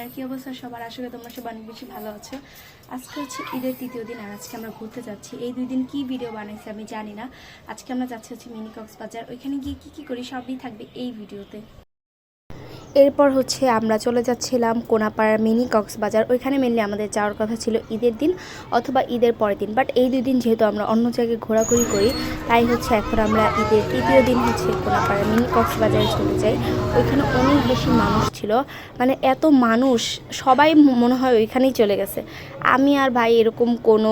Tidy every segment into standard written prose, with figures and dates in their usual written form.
বোনের কি অবস্থা সবার? আশা করি তোমরা সব অনেক বেশি ভালো আছো। আজকে হচ্ছে ঈদের তৃতীয় দিন, আর আজকে আমরা ঘুরতে যাচ্ছি। এই 2 দিন কি ভিডিও বানাইছি আমি জানি না। আজকে আমরা যাচ্ছি হচ্ছে মিনি কক্সবাজার। ওইখানে গিয়ে কি করি সবই থাকবে এই ভিডিওতে। এরপর হচ্ছে আমরা চলে যাচ্ছিলাম কোনাপাড়ার মিনি কক্সবাজার। ওইখানে মেনলি আমাদের যাওয়ার কথা ছিল ঈদের দিন অথবা ঈদের পরের দিন, বাট এই 2 দিন যেহেতু আমরা অন্য জায়গায় ঘোরাঘুরি করি, তাই হচ্ছে এখন আমরা ঈদের তৃতীয় দিন হচ্ছে কোনাপাড়ার মিনি কক্সবাজারে চলে যাই। ওইখানে অনেক বেশি মানুষ ছিল, মানে এত মানুষ সবাই মনে হয় ওইখানেই চলে গেছে। আমি আর ভাই এরকম কোনো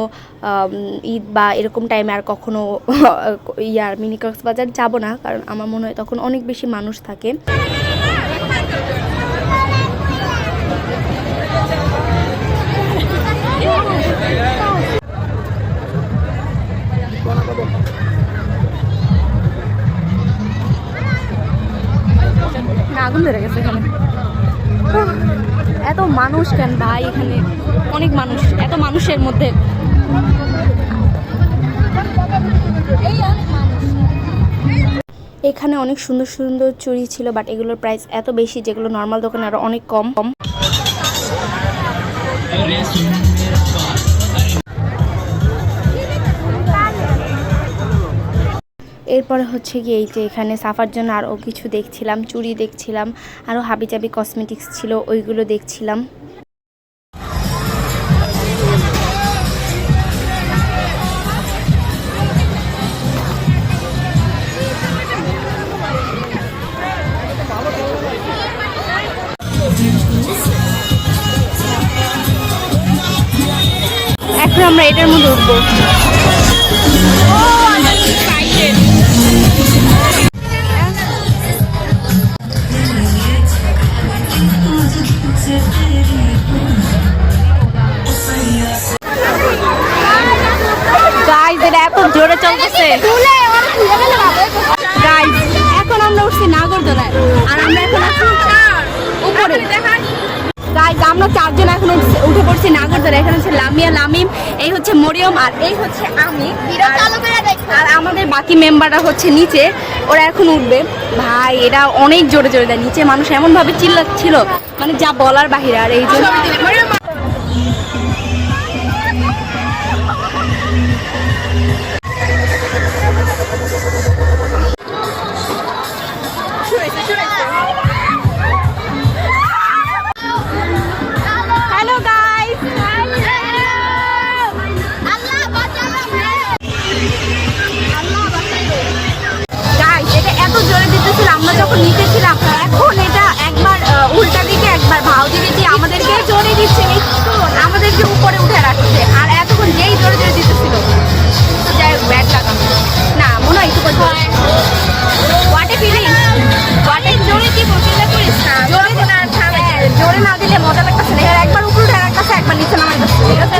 ঈদ বা এরকম টাইমে আর কখনো মিনি কক্সবাজার যাব না, কারণ আমার মনে হয় তখন অনেক বেশি মানুষ থাকে। আগুন ধরে গেছে এখানে। এত মানুষ কেন ভাই? এখানে অনেক মানুষ, এত মানুষের মধ্যে এখানে অনেক সুন্দর সুন্দর চুড়ি ছিল, বাট এগুলোর প্রাইস এত বেশি যেগুলো নর্মাল দোকানে আরো অনেক কম। এরপরে হচ্ছে গিয়ে এই যে এখানে সাফার জন্য আরও কিছু দেখছিলাম, চুড়ি দেখছিলাম, আরও হাবিজাবি কসমেটিক্স ছিল, ওইগুলো দেখছিলাম। এখন আমরা এটার মধ্যে উঠবো। এত জোরে চলতেছে। এখন আমরা উঠছি নাগরদোলায়, আর আমরা এখন উপরে। আমরা 4 জন এখন উঠে পড়ছি নাগরদোলায়। এখানে হচ্ছে লামিয়া, লামিম, এই হচ্ছে মরিয়ম, আর এই হচ্ছে আমি। আর আমাদের বাকি মেম্বাররা হচ্ছে নিচে, ওরা এখন উঠবে। ভাই এটা অনেক জোরে জোরে দেয়, নিচে মানুষ এমন ভাবে চিল্লাচ্ছিল, মানে যা বলার বাহিরে। আর এই জন্য আমরা যখন নিচে ছিলাম, এখন এটা একবার উল্টা দিকে একবার ভাও দিকে দিয়ে আমাদেরকে জোরে দিচ্ছে, আমাদেরকে উপরে উঠে রাখছে। আর এতক্ষণ যেই জোরে জোরে দিতেছিল, তো যাই হোক ব্যাড লাগা না মনে হয় একটু ওয়াটে ফিলিং, ওয়াটে জোরে দিব জোরে না দিলে মজা লাগতেছে না। একবার উপরে উঠে রাখতেছে, একবার নিচে নামাই দিচ্ছে, ঠিক আছে?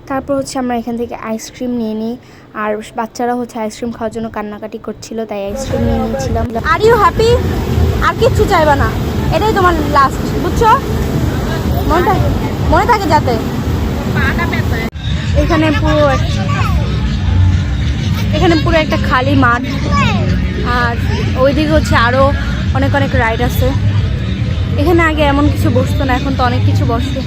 তারপর হচ্ছে আমরা এখান থেকে আইসক্রিম নিয়ে নিই, আর বাচ্চারা হচ্ছে আইসক্রিম খাওয়ার জন্য কান্নাকাটি করছিল, তাই আইসক্রিম নিয়ে নিয়েছিলাম। Are you happy? আর কিচ্ছু চাইবা না, এটাই তোমার লাস্ট, বুঝছো? মনে থাকে যাতে। এখানে পুরো একটা খালি মাঠ, আর ওইদিকে হচ্ছে আরও অনেক অনেক রাইড আছে। এখানে আগে এমন কিছু বসতো না, এখন তো অনেক কিছু বসে।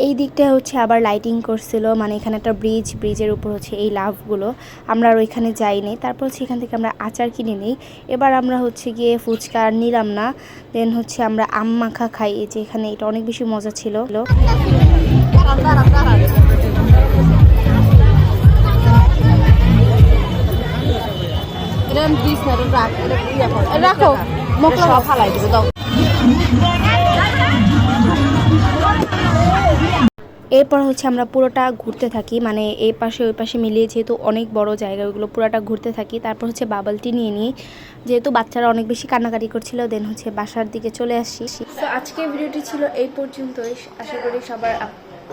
এই দিকটা হচ্ছে আবার লাইটিং করছিল, মানে এখানে একটা ব্রিজের উপর হচ্ছে এই লাভগুলো। আমরা আর ওইখানে যাইনি। তারপর হচ্ছে এখান থেকে আমরা আচার কিনে নিই। এবার আমরা হচ্ছে গিয়ে ফুচকা আর নিলাম না, দেন হচ্ছে আমরা আম মাখা খাই। এই যে এখানে এটা অনেক বেশি মজা ছিল। রাখো এরপর হচ্ছে আমরা পুরোটা ঘুরতে থাকি, মানে এই পাশে ওই পাশে মিলিয়ে যেহেতু অনেক বড় জায়গা, ওইগুলো পুরোটা ঘুরতে থাকি। তারপর হচ্ছে বাবলটি নিয়ে নিই, যেহেতু বাচ্চারা অনেক বেশি কান্নাকাটি করছিল। দেন হচ্ছে বাসার দিকে চলে আসি। তো আজকের ভিডিওটি ছিল এই পর্যন্তই। আশা করি সবার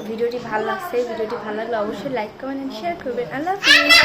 ভিডিওটি ভালো লাগছে। ভিডিওটি ভালো লাগলে অবশ্যই লাইক কমেন্ট এন্ড শেয়ার করবেন। আল্লাহ হাফেজ।